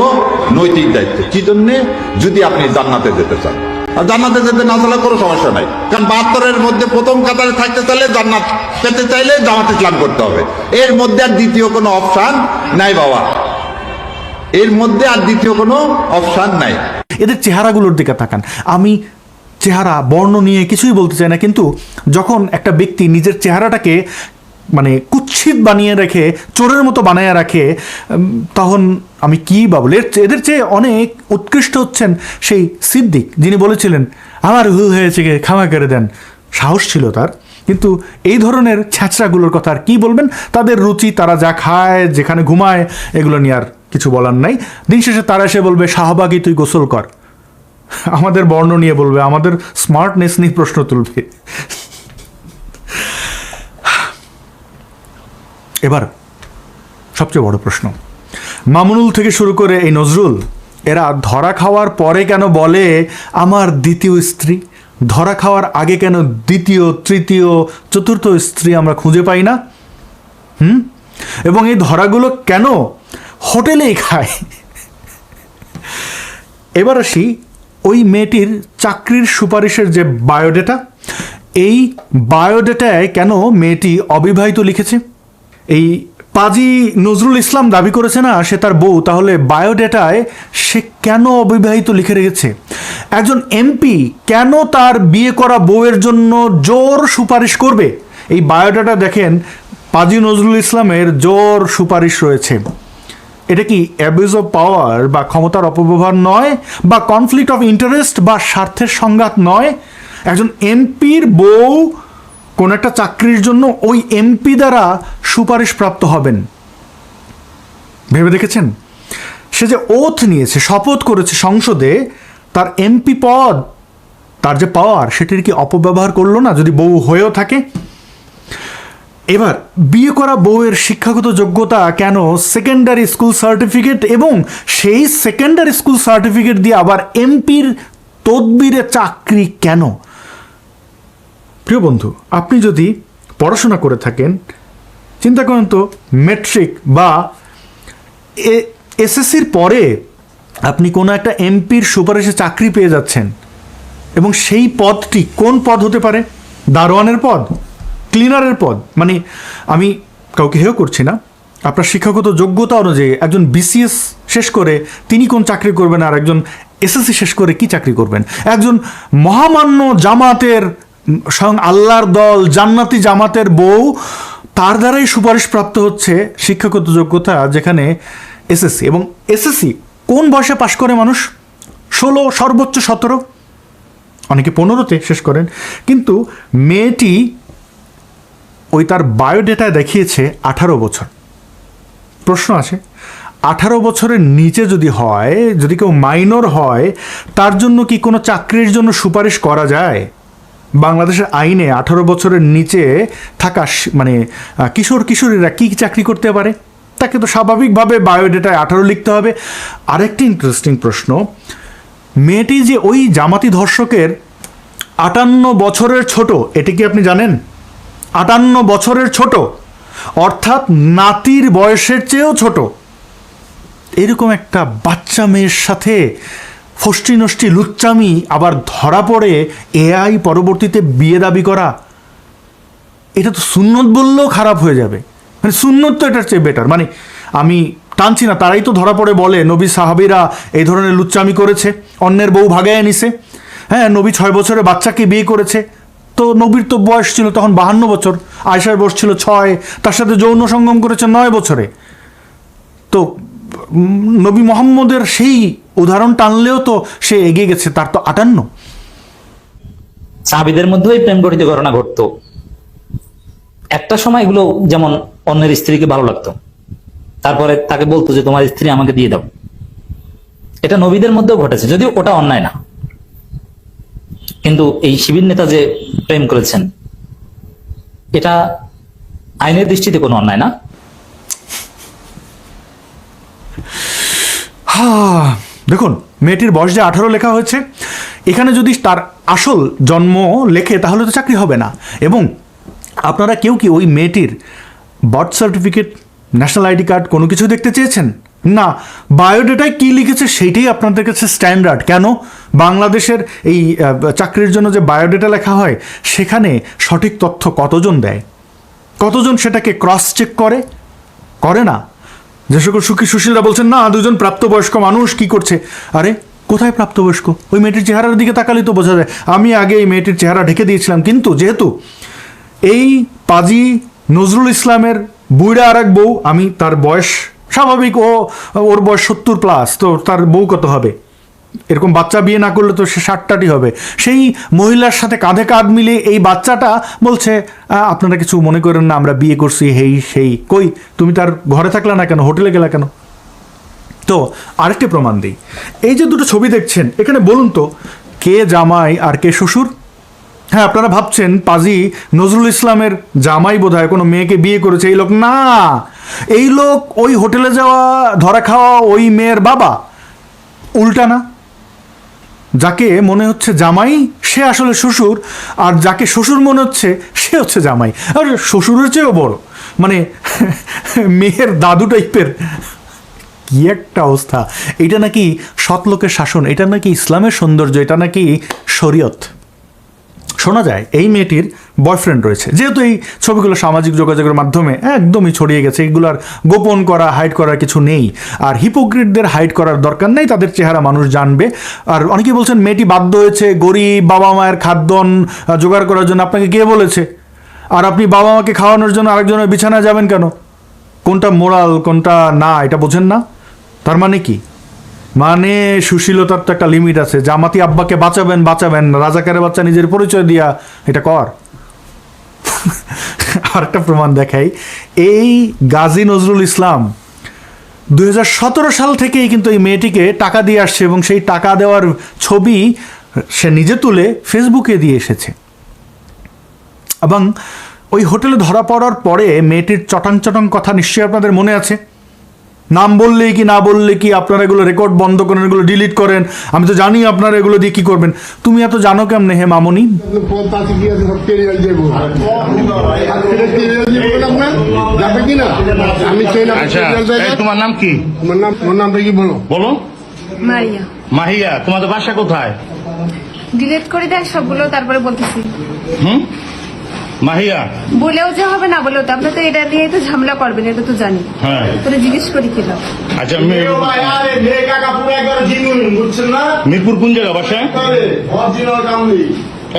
নৈতিক দায়িত্ব। কি জন্যে? যদি আপনি জান্নাতে যেতে চান। আর জান্নাতে যেতে না চাইলে কোনো সমস্যা নাই, কারণ 72-এর মধ্যে প্রথম কাতারে থাকতে চাইলে, জান্নাত পেতে চাইলে জামাত ইসলাম করতে হবে। এর মধ্যে আর দ্বিতীয় কোনো অপশান নাই বাবা, এর মধ্যে আর দ্বিতীয় কোনো অপশান নাই। এদের চেহারাগুলোর দিকে তাকান। আমি চেহারা বর্ণ নিয়ে কিছুই বলতে চাই না, কিন্তু যখন একটা ব্যক্তি নিজের চেহারাটাকে মানে কুৎসিত বানিয়ে রেখে, চোরের মতো বানিয়ে রাখে, তখন আমি কি বলি। এদের চেয়ে অনেক উৎকৃষ্ট হচ্ছেন সেই সিদ্দিক, যিনি বলেছিলেন আমার হু হয়েছে ক্ষমা করে দেন। সাহস ছিল তার। কিন্তু এই ধরনের ছ্যাঁচড়াগুলোর কথা আর কি বলবেন? তাদের রুচি, তারা যা খায়, যেখানে ঘুমায়, এগুলো নিয়ে আর কিছু বলার নাই। দিন শেষে তারা এসে বলবে শাহবাগী তুই গোসল কর। আমাদের বর্ণ নিয়ে বলবে, আমাদের স্মার্টনেস নিয়ে প্রশ্ন তুলবে। এবার সবচেয়ে বড় প্রশ্ন, মামুনুল থেকে শুরু করে এই নজরুল, এরা ধরা খাওয়ার পরে কেন বলে আমার দ্বিতীয় স্ত্রী, ধরা খাওয়ার আগে কেন দ্বিতীয়, তৃতীয়, চতুর্থ স্ত্রী আমরা খুঁজে পাই না? এবং এই ধরাগুলো কেন হোটেলেই খায়? এবার আসি ওই মেয়েটির চাকরির সুপারিশের যে বায়োডেটা, এই বায়োডেটায় কেন মেয়েটি অবিবাহিত লিখেছে? এই পাজি নজরুল ইসলাম দাবি করেছে না সে তার বউ, তাহলে বায়োডেটায় সে কেন অবিবাহিত লিখে রেখেছে? একজন এমপি কেন তার বিয়ে করা বউয়ের জন্য জোর সুপারিশ করবে? এই বায়োডাটা দেখেন, পাজি নজরুল ইসলামের জোর সুপারিশ রয়েছে। এটা কি অ্যাবিউজ অফ পাওয়ার বা ক্ষমতার অপব্যবহার নয়, বা কনফ্লিক্ট অফ ইন্টারেস্ট বা স্বার্থের সংঘাত নয়? একজন এমপির বউ কোন একটা চাকরির জন্য ওই এমপি দ্বারা সুপারিশ প্রাপ্ত হবেন, ভেবে দেখেছেন? সে যে ওথ নিয়েছে, শপথ করেছে সংসদে, তার এমপি পদ, তার যে পাওয়ার, সেটির কি অপব্যবহার করলো না যদি বউ হয়েও থাকে? এবার বিয়ে করা বউয়ের শিক্ষাগত যোগ্যতা কেন সেকেন্ডারি স্কুল সার্টিফিকেট, এবং সেই সেকেন্ডারি স্কুল সার্টিফিকেট দিয়ে আবার এমপির তদবিরে চাকরি কেন? প্রিয় বন্ধু, আপনি যদি পড়াশোনা করে থাকেন, চিন্তা করেন তো, মেট্রিক বা এসএসসির পরে আপনি কোনো একটা এমপির সুপারিশে চাকরি পেয়ে যাচ্ছেন, এবং সেই পদটি কোন পদ হতে পারে? দারোয়ানের পদ, ক্লিনারের পদ। মানে আমি কাউকে হেয় করছি না, আপনার শিক্ষাগত যোগ্যতা অনুযায়ী একজন বিসিএস শেষ করে তিনি কোন চাকরি করবেন, আর একজন এসএসসি শেষ করে কি চাকরি করবেন? একজন মহামান্য জামাতের, আল্লাহর দল জান্নাতি জামাতের বউ, তার দ্বারাই সুপারিশ প্রাপ্ত হচ্ছে শিক্ষাগত যোগ্যতা, যেখানে এসএসসি। এবং এসএসসি কোন বয়সে পাশ করে মানুষ? 16, সর্বোচ্চ 17, অনেকে 15-তে শেষ করেন। কিন্তু মেয়েটি ওই তার বায়োডেটায় দেখিয়েছে 18 বছর। প্রশ্ন আসে, 18 বছরের নিচে যদি হয়, যদি কেউ মাইনর হয়, তার জন্য কি কোনো চাকরির জন্য সুপারিশ করা যায়? বাংলাদেশের আইনে 18 বছরের নিচে থাকা মানে কিশোর কিশোরীরা কি চাকরি করতে পারে? তাকে তো স্বাভাবিকভাবে বায়োডেটায় 18 লিখতে হবে। আরেকটি ইন্টারেস্টিং প্রশ্ন, মেয়েটি যে ওই জামাতি ধর্ষকের 58 বছরের ছোট, এটি কি আপনি জানেন? 58 বছরের ছোট, অর্থাৎ নাতির বয়সের চেয়েও ছোট। এরকম একটা বাচ্চা মেয়ের সাথে ফষ্টি নষ্টি লুচ্চামি, আবার ধরা পড়ে এআই পরবর্তীতে বিয়ে দাবি করা, এটা তো সুন্নত বললেও খারাপ হয়ে যাবে। মানে সুন্নত তো এটার চেয়ে বেটার। মানে আমি টানছি না, তারাই তো ধরা পড়ে বলে নবী সাহাবীরা এই ধরনের লুচ্চামি করেছে, অন্যের বউ ভাগায় নিছে। হ্যাঁ, নবী 6 বছরে বাচ্চাকে বিয়ে করেছে, তো নবীর তো বয়স ছিল তখন 52 বছর, আয়েশার বয়স ছিল 6, তার সাথে যৌন সঙ্গম করেছে 9 বছরে। তো নবী মোহাম্মদের সেই উদাহরণ টানলেও তো সে এগিয়ে গেছে, তার তো 58। সাহাবীদের মধ্যেও এই প্রেম গঠিত ঘটনা ঘটতো। একটা সময় এগুলো, যেমন অন্যের স্ত্রীকে ভালো লাগতো, তারপরে তাকে বলতো যে তোমার স্ত্রী আমাকে দিয়ে দাও। এটা নবীদের মধ্যেও ঘটেছে, যদিও ওটা অন্যায় না। কিন্তু এই শিবির নেতা যে প্রেম করেছেন, এটা আইনের দৃষ্টিতে কোনো অন্যায় না। দেখুন, মেয়েটির বয়স যে 18 লেখা হয়েছে, এখানে যদি তার আসল জন্ম লেখে তাহলে তো চাকরি হবে না। এবং আপনারা কেউ কি ওই মেয়েটির birth certificate, national ID card কোনো কিছু দেখতে চেয়েছেন? না, বায়োডেটায় কি লিখেছে সেইটাই আপনাদের কাছে স্ট্যান্ডার্ড। কেন? বাংলাদেশের এই চাকরির জন্য যে বায়োডেটা লেখা হয়, সেখানে সঠিক তথ্য কতজন দেয়? কতজন সেটাকে ক্রস চেক করে না? যে সকল সুখী সুশীলরা বলছেন না 2জন প্রাপ্তবয়স্ক মানুষ কি করছে, আরে কোথায় প্রাপ্তবয়স্ক? ওই মেয়েটির চেহারার দিকে তাকালেই তো বোঝা যায়। আমি আগে এই মেয়েটির চেহারা ঢেকে দিয়েছিলাম, কিন্তু যেহেতু এই পাজি নজরুল ইসলামের বুইড়া আর এক বউ, আমি তার বয়স স্বাভাবিক, ওর বয়স 70+, তো তার বউ কত হবে? এরকম বাচ্চা বিয়ে না করলে তো সে 60টাটি হবে। সেই মহিলার সাথে কাঁধে কাঁধ মিলিয়ে এই বাচ্চাটা বলছে আপনারা কিছু মনে করেন না, আমরা বিয়ে করছি, সেই কই তুমি তার ঘরে থাকলে না কেন, হোটেলে গেলা কেন? তো আরেকটি প্রমাণ দিই, এই যে দুটো ছবি দেখছেন এখানে বলুন তো কে জামাই আর কে শ্বশুর? হ্যাঁ, আপনারা ভাবছেন পাজি নজরুল ইসলামের জামাই বোধহয় কোনো মেয়েকে বিয়ে করেছে। এই লোক না, এই লোক ওই হোটেলে যাওয়া ধরা খাওয়া ওই মেয়ের বাবা। উল্টা না, যাকে মনে হচ্ছে জামাই সে আসলে শ্বশুর, আর যাকে শ্বশুর মনে হচ্ছে সে হচ্ছে জামাই। আর শ্বশুরের চেয়েও বড়, মানে মেয়ের দাদু টাইপের। কি একটা অবস্থা! এটা নাকি সৎলোকের শাসন, এটা নাকি ইসলামের সৌন্দর্য, এটা নাকি শরীয়ত। শোনা যায় এই মেয়েটির বয়ফ্রেন্ড রয়েছে, যেহেতু এই ছবিগুলো সামাজিক যোগাযোগের মাধ্যমে একদমই ছড়িয়ে গেছে, এগুলোর গোপন করা হাইড করার কিছু নেই। আর হিপোক্রিটদের হাইড করার দরকার নেই, তাদের চেহারা মানুষ জানবে। আর অনেকেই বলছেন মেয়েটি বাধ্য হয়েছে গরিব বাবা মায়ের খাদ্যন জোগাড় করার জন্য। আপনাকে কে বলেছে? আর আপনি বাবা মাকে খাওয়ানোর জন্য আরেকজনের বিছানায় যাবেন কেন? কোনটা মোরাল কোনটা না এটা বোঝেন না? তার মানে কি? মানে সুশীলতার তো একটা লিমিট আছে। জামাতি আব্বাকে বাঁচাবেন, রাজাকারের বাচ্চা নিজের পরিচয় দিয়া এটা কর। আর একটা প্রমাণ দেখাই, এই গাজী নজরুল ইসলাম 2017 সাল থেকেই কিন্তু এই মেয়েটিকে টাকা দিয়ে আসছে, এবং সেই টাকা দেওয়ার ছবি সে নিজে তুলে ফেসবুকে দিয়ে এসেছে। এবং ওই হোটেলে ধরা পড়ার পরে মেয়েটির চটাং কথা নিশ্চয়ই আপনাদের মনে আছে। নাম বললেই কি না বললে কি আপনারা এগুলো রেকর্ড বন্ধ করেন, এগুলো ডিলিট করেন। আমি তো জানি আপনারা এগুলো দিয়ে কি করবেন। তুমি এত জানো কেমনে হে মামনি? তোমার নাম কি? নামটা কি বলো? বলো। মারিয়া। মাহিয়া, তোমাদের বাসা কোথায়? ডিলিট করে দেখ সবগুলো, তারপরে বলতেছি। মাহিয়া বলেও যে হবে, না বলেও তো, আপনি তো এটা নিয়ে তো ঝামেলা করবেন, এটা তো জানি। হ্যাঁ, তোরে জিজ্ঞেস করি কিনা। আচ্ছা, মিরপুর কোন জায়গা বাসা?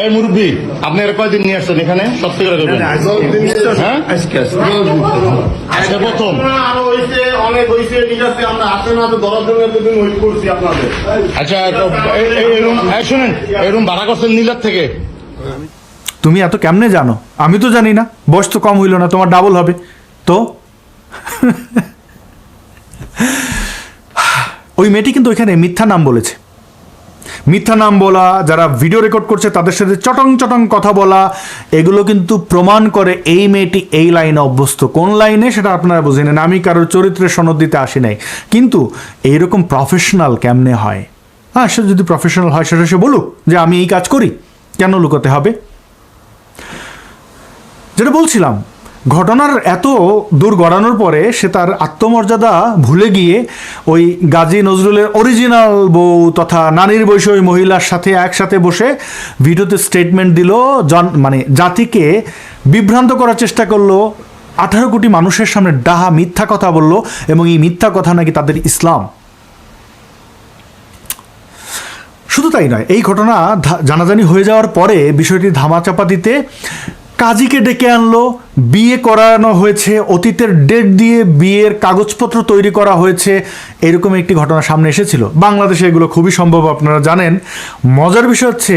এই মুরব্বী, আপনি এর কয়দিন নিয়ে আসছেন এখানে? সত্যি করে দেবেন। হ্যাঁ, আজকে প্রথম। আচ্ছা, শুনেন, এই রুম ভাড়া করছেন নীলার থেকে? তুমি এত কেমনে জানো? আমি তো জানি না, বয়স তো কম হইল না, তোমার ডাবল হবে তো। ওই মেয়েটি কিন্তু ওইখানে মিথ্যা নাম বলেছে। মিথ্যা নাম বলা, যারা ভিডিও রেকর্ড করছে তাদের সাথে চটং কথা বলা, এগুলো কিন্তু প্রমাণ করে এই মেয়েটি এই লাইনে অভ্যস্ত। কোন লাইনে সেটা আপনারা বুঝে নেন, আমি কারোর চরিত্রের সনদ দিতে আসি নাই। কিন্তু এইরকম প্রফেশনাল কেমনে হয়? হ্যাঁ, সে যদি প্রফেশনাল হয় সেটা সে বলুক যে আমি এই কাজ করি, কেন লুকোতে হবে? যেটা বলছিলাম, ঘটনার এত দূর গড়ানোর পরে সে তার আত্মমর্যাদা ভুলে গিয়ে ওই গাজী নজরুলের অরিজিনাল বউ তথা নানির বয়সী ওই মহিলার সাথে একসাথে বসে ভিডিওতে স্টেটমেন্ট দিল, মানে জাতিকে বিভ্রান্ত করার চেষ্টা করলো, 18 কোটি মানুষের সামনে ডাহা মিথ্যা কথা বলল, এবং এই মিথ্যা কথা নাকি তাদের ইসলাম। শুধু তাই নয়, এই ঘটনা জানাজানি হয়ে যাওয়ার পরে বিষয়টি ধামাচাপা দিতে কাজীকে ডেকে আনলো, বিয়ে করানো হয়েছে, অতীতের ডেট দিয়ে বিয়ের কাগজপত্র তৈরি করা হয়েছে, এরকম একটি ঘটনা সামনে এসেছিল। বাংলাদেশে এগুলো খুবই সম্ভব, আপনারা জানেন। মজার বিষয় হচ্ছে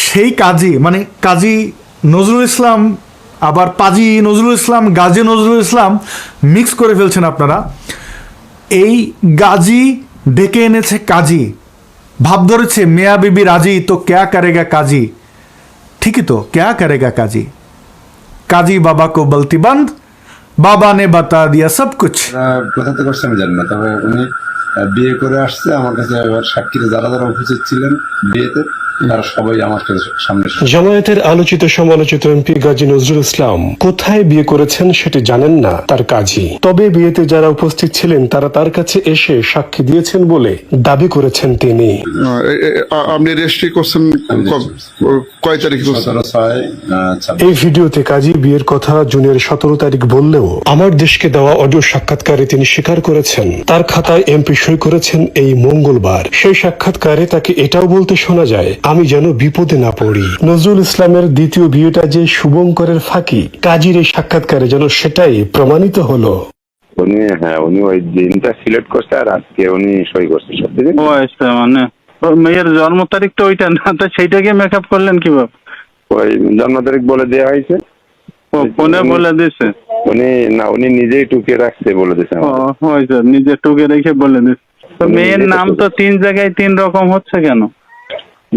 সেই কাজী, মানে কাজী নজরুল ইসলাম আবার পাজি নজরুল ইসলাম, গাজী নজরুল ইসলাম মিক্স করে ফেলছেন আপনারা। এই গাজী ডেকে এনেছে কাজী, ভাব ধরেছে মিয়া বিবি রাজি তো ক্যা করেগা কাজী। ঠিকই তো, ক্যা করেগা কাজী? কাজী বাবা কো বলতি বন্ধ, বাবা নে বাতা দিয়া সব কুছ। কোথা থেকে করছে আমি জানি না, তবে উনি বিয়ে করে আসছে আমার কাছে। এবার সাক্ষীরা যারা উপস্থিত ছিলেন বিয়েতে, তারা সবাই আমার সামনে। জামায়াতের আলোচিত সমালোচিত এমপি গাজী নজরুল ইসলাম কোথায় বিয়ে করেছেন সেটি জানেন না তার কাজী। তবে বিয়েতে যারা উপস্থিত ছিলেন তারা তার কাছে এসে সাক্ষী দিয়েছেন বলে দাবি করেছেন তিনি। আপনি রেজিস্ট্রি করছেন কয় তারিখ? এই ভিডিওতে কাজী বিয়ের কথা জুনের 17 তারিখ বললেও আমার দেশকে দেওয়া অডিও সাক্ষাৎকারে তিনি স্বীকার করেছেন তার খাতায় এমপি সই করেছেন এই মঙ্গলবার। সেই সাক্ষাৎকারে তাকে এটাও বলতে শোনা যায়, আমি যেন বিপদে না পড়ি। নজরুল ইসলামের দ্বিতীয় বিয়েটা যে শুভঙ্করের ফাঁকি, কাজীর এই সাক্ষাৎকারে যেন সেটাই প্রমাণিত হলো। উনি ওই দিনটা সিলেক্ট করছে আর আজকে উনি সই করছে। মানে মেয়ের জন্ম তারিখটা ওইটা না, তো সেইটাকে মেকআপ করলেন কিভাবে? ওই জন্ম তারিখ বলে দেওয়া হয়েছে, ফোনে বলে দিয়েছে। উনি নিজেই টুকিয়ে রাখছে বলে দিয়েছে ও হয়েছে, নিজে টুকে রেখে বলে দিস। তো মেয়ের নাম তো 3 জায়গায় 3 রকম হচ্ছে কেন?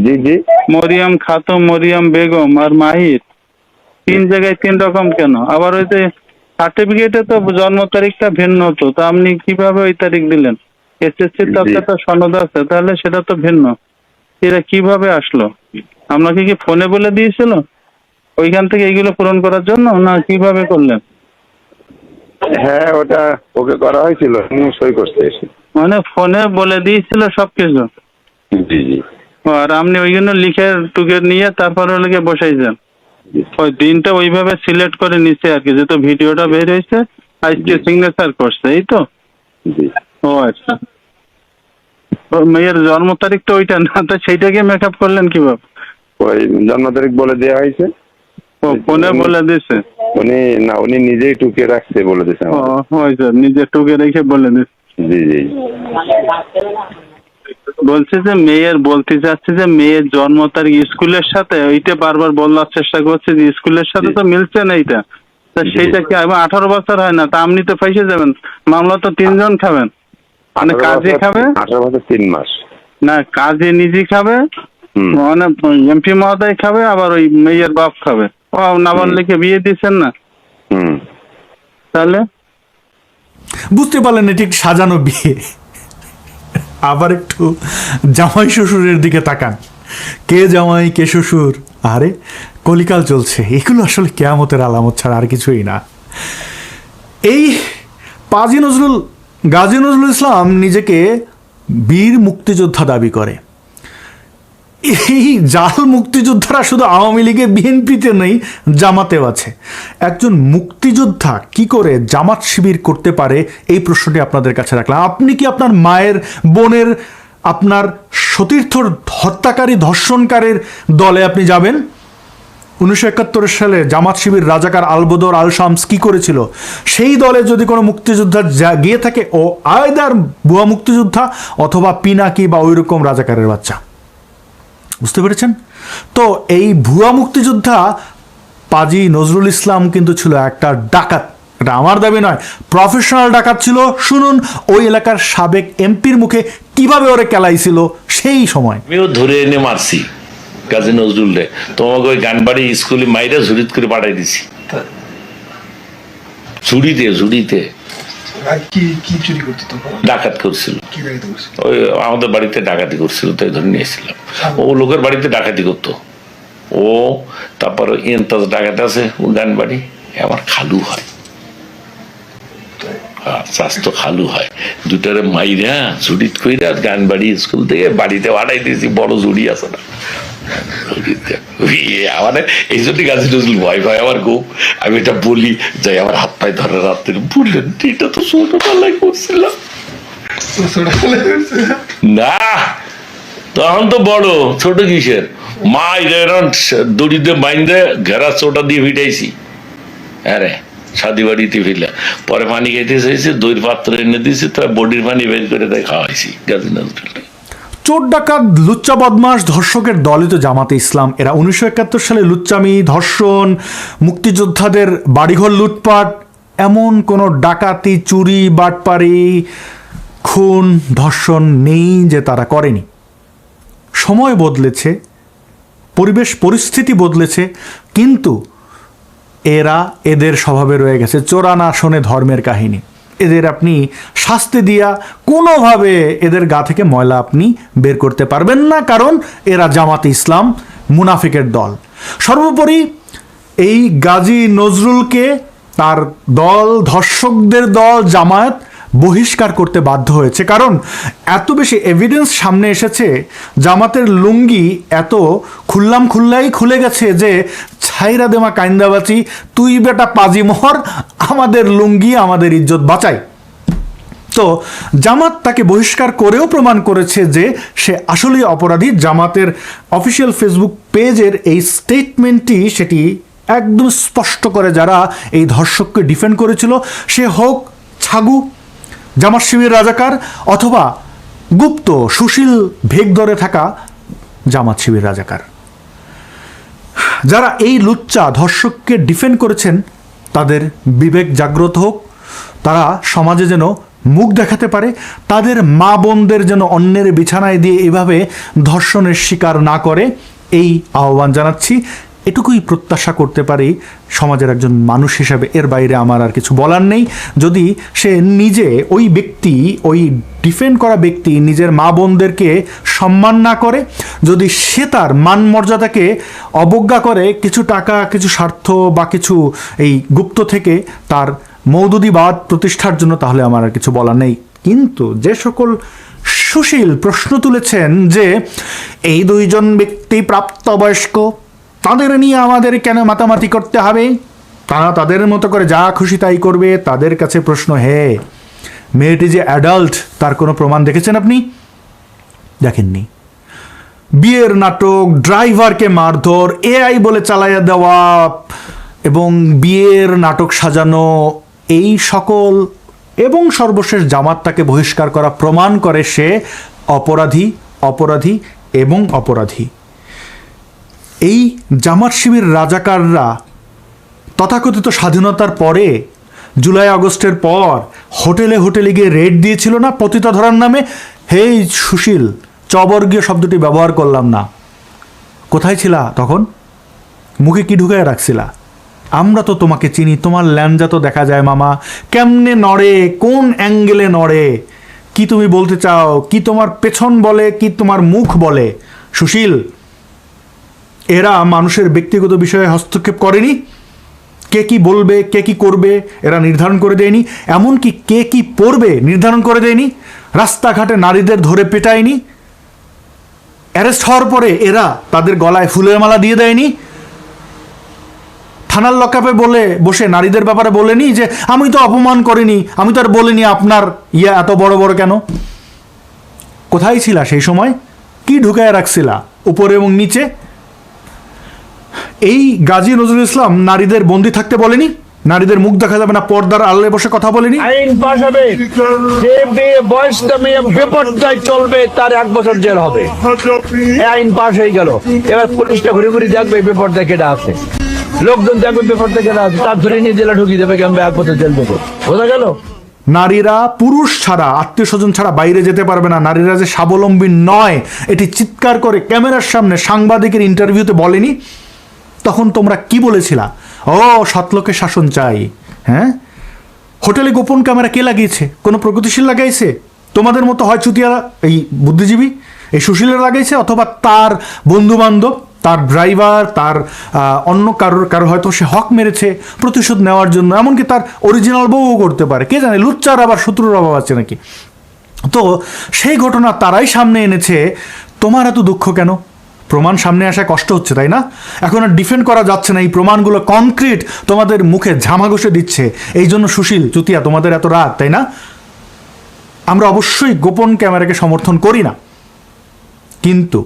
জি জি, মরিয়ম খাতুন, মরিয়ম বেগম আর মাহির 3 জায়গায় 3 রকম কেন? আবার ওই যে সার্টিফিকেটে তো জন্ম তারিখটা ভিন্ন, তো তা আপনি কিভাবে ওই তারিখ দিলেন? এসএসসি তো একটা সনদ আছে, তাহলে সেটা তো ভিন্ন। এটা কিভাবে আসলো? আপনাকে কি ফোনে বলে দিয়েছিল ওইখান থেকে এইগুলো পূরণ করার জন্য, না কিভাবে করলেন? হ্যাঁ ওটা ওকে করা হয়েছিল, উনি সই করতে এসে। মানে ফোনে বলে দিয়েছিল সবকিছু? জি জি। আর আপনি ওইগুলো লিখে টুকে নিয়ে তারপরে লিখে বসাইছেন? ওই দিনটা ওইভাবে সিলেক্ট করে নিচ্ছে আর কি, যেহেতু ভিডিওটা বের হয়েছে আজকে সিগনেচার করছে, এই তো? জি। ও আচ্ছা, মেয়ের জন্ম তারিখটা ওইটা না, তো সেইটাকে মেকআপ করলেন কিভাবে? ওই জন্ম তারিখ বলে দেওয়া হয়েছে। ও ফোনে বলে দিছে? উনি নিজেই টুকিয়ে রাখছে বলে দিয়েছে। ও হয়েছে, নিজে টুকে রেখে বলে দিছে। জি জি। বলছে যে মেয়ের, বলতে চাচ্ছে যে মেয়ের জন্ম তারিখ স্কুলের সাথে, ওইটা বারবার বলার চেষ্টা করছে যে স্কুলের সাথে তো মিলছে না এইটা। তা সেইটা কি 18 বছর হয় না? তা আপনি তো ফাইসে যাবেন, মামলা তো 3 জন খাবেন। মানে কাজে খাবে 18 বছর 3 মাস না, কাজে নিজে খাবে, মানে এমপি মহোদয় খাবে, আবার ওই মেয়ের বাপ খাবে। ও নাবালিকে বিয়ে দিচ্ছেন না, তাহলে বুঝতে পারলেন এটি একটি সাজানো বিয়ে। আবার একটু জামাই শ্বশুরের দিকে তাকান, কে জামাই কে শ্বশুর, আরে কলিকাল চলছে। এগুলো আসলে কেয়ামতের আলামত ছাড়া আর কিছুই না। এই গাজী নজরুল ইসলাম নিজেকে বীর মুক্তিযোদ্ধা দাবি করে। এই জাল মুক্তিযোদ্ধারা শুধু আওয়ামী লীগে, বিএনপিতে নেই, জামাতেও আছে। একজন মুক্তিযোদ্ধা কি করে জামাত শিবির করতে পারে, এই প্রশ্নটি আপনাদের কাছে রাখলাম। আপনি কি আপনার মায়ের, বোনের, আপনার সতীর্থ হত্যাকারী, ধর্ষণকারীর দলে আপনি যাবেন? 1971 সালে জামাত শিবির রাজাকার আলবদর আল শামস কি করেছিল? সেই দলে যদি কোনো মুক্তিযোদ্ধা গিয়ে থাকে, ও আয়দার ভুয়া মুক্তিযোদ্ধা অথবা পিনাকি বা ওই রকম রাজাকারের বাচ্চা। বুঝতে পেরেছেন তো? এই ভুয়া মুক্তিযোদ্ধা কাজী নজরুল ইসলাম কিন্তু ছিল একটা ডাকাত। এটা আমার দাবি নয়, প্রফেশনাল ডাকাত ছিল। শুনুন ওই এলাকার সাবেক এমপির মুখে কিভাবে ওরে কেলাইছিল সেই সময়। আমিও ধরে এনে মারছি কাজী নজরুল রে, তোমাকে ওই গানবাড়ি স্কুলে মাইরা ঝুড়িত করে পাঠাই দিছি। ঝুড়িতে ডাকাত করছিল, ওই আমাদের বাড়িতে ডাকাতি করছিল, তাই ধরে নিয়েছিলাম। ও লোকের বাড়িতে ডাকাতি করতো ও। তারপর ইন্তাজ ডাকাত আছে ও গান বাড়ি, আমার খালু হয়, স্বাস্থ্য খালু হয়। দুটারে মাইরা ঝুড়িত কইরা গান বাড়ি স্কুল থেকে বাড়িতে পাঠাই দিয়েছি। বড় ঝুড়ি আছে না আমার, এই জন্য গাজী নজরুল ভয় ভয় আমার খুব। আমি এটা বলি যাই, আমার হাত পায়ে ধরে রাত্রে বললেন এটা তো ছোটবেলায় করছিলাম না, তখন তো বড়, ছোট কিসের? দড়িতে বাইন্দে ঘেরা চোটা দিয়ে ভিটাইছি। আরে শাদি বাড়িতে ফিরলে পরে পানি খাইতে চাইছি, দইয়ের পাত্র এনে দিয়েছি, তার বডির পানি বের করে তাই খাওয়াইছি গাজী নজরুল। চোর ডাকাত, লুচ্চা বদমাস, ধর্ষকের দলই তো জামাতে ইসলাম। এরা 1971 সালে লুচ্চামি, ধর্ষণ, মুক্তিযোদ্ধাদের বাড়িঘর লুটপাট, এমন কোনো ডাকাতি, চুরি, বাটপারি, খুন, ধর্ষণ নেই যে তারা করেনি। সময় বদলেছে, পরিবেশ পরিস্থিতি বদলেছে, কিন্তু এদের স্বভাবে রয়ে গেছে চোরা না শোনে ধর্মের কাহিনী। এদের আপনি শাস্তি দিয়া কোনোভাবে এদের গা থেকে ময়লা আপনি বের করতে পারবেন না, কারণ এরা জামাতে ইসলাম, মুনাফিকের দল। সর্বোপরি এই গাজী নজরুলকে তার দল, ধর্ষকদের দল জামায়াত বহিষ্কার করতে বাধ্য হয়েছে, কারণ এত বেশি এভিডেন্স সামনে এসেছে। জামাতের লুঙ্গি এত খুললাই খুলে গেছে যে ছাইরা দেমা কাইন্দাবাচি, তুই বেটা পাজি মোহর, আমাদের লুঙ্গি আমাদের ইজ্জত বাঁচাই। তো জামাত তাকে বহিষ্কার করেও প্রমাণ করেছে যে সে আসলেই অপরাধী। জামাতের অফিসিয়াল ফেসবুক পেজের এই স্টেটমেন্টটি সেটি একদম স্পষ্ট করে, যারা এই ধর্ষককে ডিফেন্ড করেছিল, সে হোক ছাগু, জামাত শিবির রাজাকার, অথবা গুপ্ত সুশীল ভেগ ধরে থাকা জামাত শিবির রাজাকার, যারা এই লুচ্চা ধর্ষককে ডিফেন্ড করেছেন, তাদের বিবেক জাগ্রত হোক, তারা সমাজে যেন মুখ দেখাতে পারে, তাদের মা বোনদের যেন অন্যের বিছানায় দিয়ে এভাবে ধর্ষণের শিকার না করে, এই আহ্বান জানাচ্ছি। এটুকুই প্রত্যাশা করতে পারি সমাজের একজন মানুষ হিসাবে। এর বাইরে আমার আর কিছু বলার নেই। যদি সে নিজে, ওই ব্যক্তি, ওই ডিফেন্ড করা ব্যক্তি নিজের মা বোনদেরকে সম্মান না করে, যদি সে তার মান মর্যাদাকে অবজ্ঞা করে কিছু টাকা, কিছু স্বার্থ বা কিছু এই গুপ্ত থেকে তার মৌদুদিবাদ প্রতিষ্ঠার জন্য, তাহলে আমার আর কিছু বলার নেই। কিন্তু যে সকল সুশীল প্রশ্ন তুলেছেন যে এই দুইজন ব্যক্তি প্রাপ্তবয়স্ক, তাদের নিয়ে আমাদের কেন মাতামাতি করতে হবে, তারা তাদের মতো করে যা খুশি তাই করবে, তাদের কাছে প্রশ্ন, হে মেয়েটি যে অ্যাডাল্ট তার কোনো প্রমাণ দেখেছেন আপনি? দেখেননি। বিয়ের নাটক, ড্রাইভারকে মারধর, এআই বলে চালাইয়া দেওয়া এবং বিয়ের নাটক সাজানো, এই সকল এবং সর্বশেষ জামাত তাকে বহিষ্কার করা প্রমাণ করে সে অপরাধী, অপরাধী এবং অপরাধী। এই জামাত শিবির রাজাকাররা তথাকথিত স্বাধীনতার পরে, জুলাই আগস্টের পর হোটেলে হোটেলে গিয়ে রেড দিয়েছিল না পতিতা ধরার নামে? হে সুশীল, চবর্গীয় শব্দটি ব্যবহার করলাম না, কোথায় ছিলা তখন? মুখে কি ঢুকায় রাখছিলা? আমরা তো তোমাকে চিনি, তোমার ল্যাঞ্জা তো দেখা যায় মামা, কেমনে নড়ে, কোন অ্যাঙ্গেলে নড়ে, কি তুমি বলতে চাও, কি তোমার পেছন বলে, কি তোমার মুখ বলে? সুশীল, এরা মানুষের ব্যক্তিগত বিষয়ে হস্তক্ষেপ করেনি, কে কি বলবে, কে কি করবে এরা নির্ধারণ করে দেয়নি, এমনকি কে কি পড়বে নির্ধারণ করে দেয়নি, রাস্তাঘাটে নারীদের ধরে পেটায়নি, অ্যারেস্ট হওয়ার পরে এরা তাদের গলায় ফুলের মালা দিয়ে দেয়নি, থানার লকআপে বলে বসে নারীদের ব্যাপারে বলেনি যে আমি তো অপমান করিনি, আমি তো আর বলিনি আপনার ইয়া এত বড় বড় কেন? কোথায় ছিলা সেই সময়? কি ঢুকায় রাখছিলা উপরে এবং নিচে? এই গাজী নজরুল ইসলাম নারীদের বন্দী থাকতে বলেনি, নারীদের মুখ দেখা যাবে না, পর্দার আড়ালে বসে কথা বলেনি? আইন পাশ হবে, যে মেয়ে বয়সটা মেয়ে বেপরদায় চলবে তার 1 বছর জেল হবে। এই আইন পাশ হয়ে গেল। এবার পুলিশটা ঘুরে ঘুরে দেখবে বেপরদায় কেটা আছে, লোকজন দেখবে বেপরদায় কেটা আছে, তার ধরে নিয়ে জেলে ঢুকিয়ে দেবে, কেমন 1 বছর জেল দেবো। বোঝা গেল? নারীরা পুরুষ ছাড়া, আত্মীয় স্বজন ছাড়া বাইরে যেতে পারবে না, নারীরা যে স্বাবলম্বী নয় এটি চিৎকার করে ক্যামেরার সামনে সাংবাদিকের ইন্টারভিউতে বলেনি? তখন তোমরা কি বলেছিলা? ও সৎলোকের শাসন চাই। হ্যাঁ, হোটেলে গোপন ক্যামেরা কে লাগিয়েছে? কোনো প্রগতিশীল লাগাইছে? তোমাদের মতো হয় চুতিয়া এই বুদ্ধিজীবী, এই সুশীলের লাগাইছে, অথবা তার বন্ধু বান্ধব, তার ড্রাইভার, তার অন্য কারোর হয়তো সে হক মেরেছে প্রতিশোধ নেওয়ার জন্য, এমনকি তার অরিজিনাল বউও করতে পারে, কে জানে, লুচ্চার আবার শত্রুর অভাব আছে নাকি। তো সেই ঘটনা তারাই সামনে এনেছে, তোমার এত দুঃখ কেন? প্রমাণ সামনে আসায় কষ্ট হচ্ছে, তাই না? এখন আর ডিফেন্ড করা যাচ্ছে না, এই প্রমাণগুলো কনক্রিট তোমাদের মুখে ঝামা ঘষে দিচ্ছে, এই জন্য সুশীল চুতিয়া তোমাদের এত রাগ, তাই না? আমরা অবশ্যই গোপন ক্যামেরাকে সমর্থন করি না, কিন্তু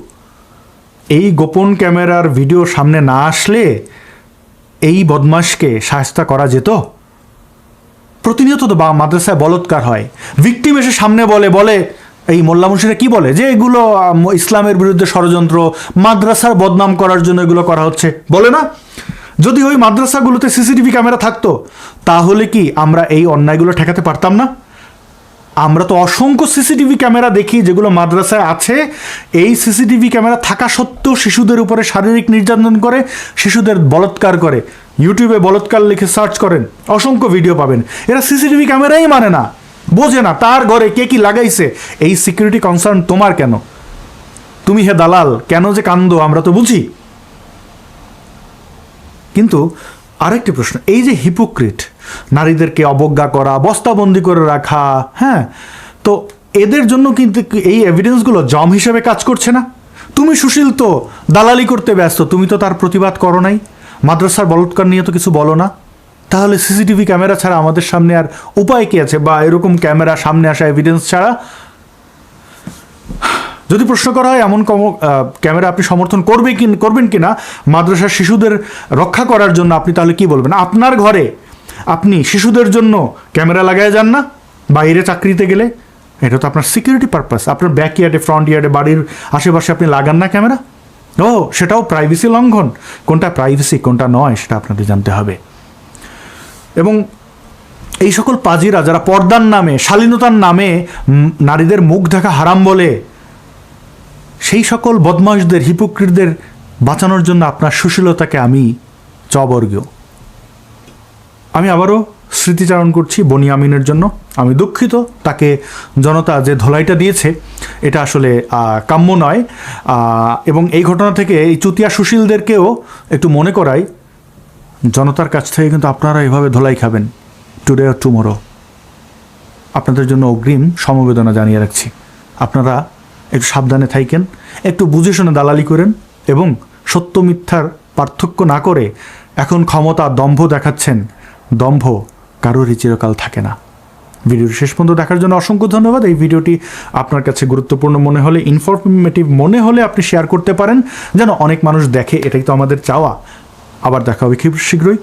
এই গোপন ক্যামেরার ভিডিও সামনে না আসলে এই বদমাশকে শায়েস্তা করা যেত। প্রতিনিয়ত তো মাদ্রাসায় বলৎকার হয়, ভিকটিম এসে সামনে বলে এই মোল্লা মুন্সিরা কি বলে যে এগুলো ইসলামের বিরুদ্ধে ষড়যন্ত্র, মাদ্রাসার বদনাম করার জন্য এগুলো করা হচ্ছে, বলে না? যদি ওই মাদ্রাসাগুলোতে সিসিটিভি ক্যামেরা থাকতো তাহলে কি আমরা এই অন্যায়গুলো ঠেকাতে পারতাম না? আমরা তো অসংখ্য সিসিটিভি ক্যামেরা দেখি যেগুলো মাদ্রাসায় আছে, এই সিসিটিভি ক্যামেরা থাকা সত্ত্বেও শিশুদের উপরে শারীরিক নির্যাতন করে, শিশুদের বলৎকার করে। ইউটিউবে বলৎকার লিখে সার্চ করেন, অসংখ্য ভিডিও পাবেন। এরা সিসিটিভি ক্যামেরাই মানে না, বোঝে না তার ঘরে কে কি লাগাইছে। এই সিকিউরিটি কনসার্ন তোমার কেন? তুমি হে দালাল কেন যে কান্দো আমরা তো বুঝি। কিন্তু আরেকটি প্রশ্ন, এই যে হিপোক্রিট, নারীদেরকে অবজ্ঞা করা, বস্তাবন্দি করে রাখা, হ্যাঁ, তো এদের জন্য কিন্তু এই এভিডেন্সগুলো জম হিসেবে কাজ করছে না? তুমি সুশীল তো দালালি করতে ব্যস্ত, তুমি তো তার প্রতিবাদ করো নাই, মাদ্রাসার বলৎকার নিয়ে তো কিছু বলো না, তাহলে সিসিটিভি ক্যামেরা ছাড়া আমাদের সামনে আর উপায় কি আছে? বা এরকম ক্যামেরা সামনে আসা এভিডেন্স ছাড়া যদি প্রশ্ন করা হয় এমন ক্যামেরা আপনি সমর্থন করবেন কিনা মাদ্রাসার শিশুদের রক্ষা করার জন্য, আপনি তাহলে কি বলবেন? আপনার ঘরে আপনি শিশুদের জন্য ক্যামেরা লাগায় যান না, বাইরে চাকরিতে গেলে? এটা তো আপনার সিকিউরিটি পারপাস। আপনার ব্যাক ইয়ার্ডে, ফ্রন্ট ইয়ার্ডে, বাড়ির আশেপাশে আপনি লাগান না ক্যামেরা? ও, সেটাও প্রাইভেসি লঙ্ঘন। কোনটা প্রাইভেসি কোনটা নয় সেটা আপনাদের জানতে হবে। এবং এই সকল পাজিরা যারা পর্দার নামে, শালীনতার নামে নারীদের মুখ ঢাকা হারাম বলে, সেই সকল বদমাশদের, হিপোক্রিটদের বাঁচানোর জন্য আপনার সুশীলতাকে আমি চবর্গীয়। আমি আবারও স্মৃতিচারণ করছি বনি আমিনের জন্য। আমি দুঃখিত, তাকে জনতা যে ধোলাইটা দিয়েছে এটা আসলে কাম্য নয়। এবং এই ঘটনা থেকে এই চুতিয়া সুশীলদেরকেও একটু মনে করাই, জনতার কাছ থেকে কিন্তু আপনারা এভাবে ধোলাই খাবেন টুডে অর টুমরো। আপনাদের জন্য অগ্রিম সমবেদনা জানিয়ে রাখছি। আপনারা একটু সাবধানে থাকেন, একটু বুঝে শুনে দালালি করেন এবং সত্য মিথ্যার পার্থক্য না করে এখন ক্ষমতা, দম্ভ দেখাচ্ছেন। দম্ভ কারোরই চিরকাল থাকে না। ভিডিওটি শেষ পর্যন্ত দেখার জন্য অসংখ্য ধন্যবাদ। এই ভিডিওটি আপনার কাছে গুরুত্বপূর্ণ মনে হলে, ইনফরমেটিভ মনে হলে আপনি শেয়ার করতে পারেন, যেন অনেক মানুষ দেখে। এটাই তো আমাদের চাওয়া। আবার দেখা হবে খুব শীঘ্রই।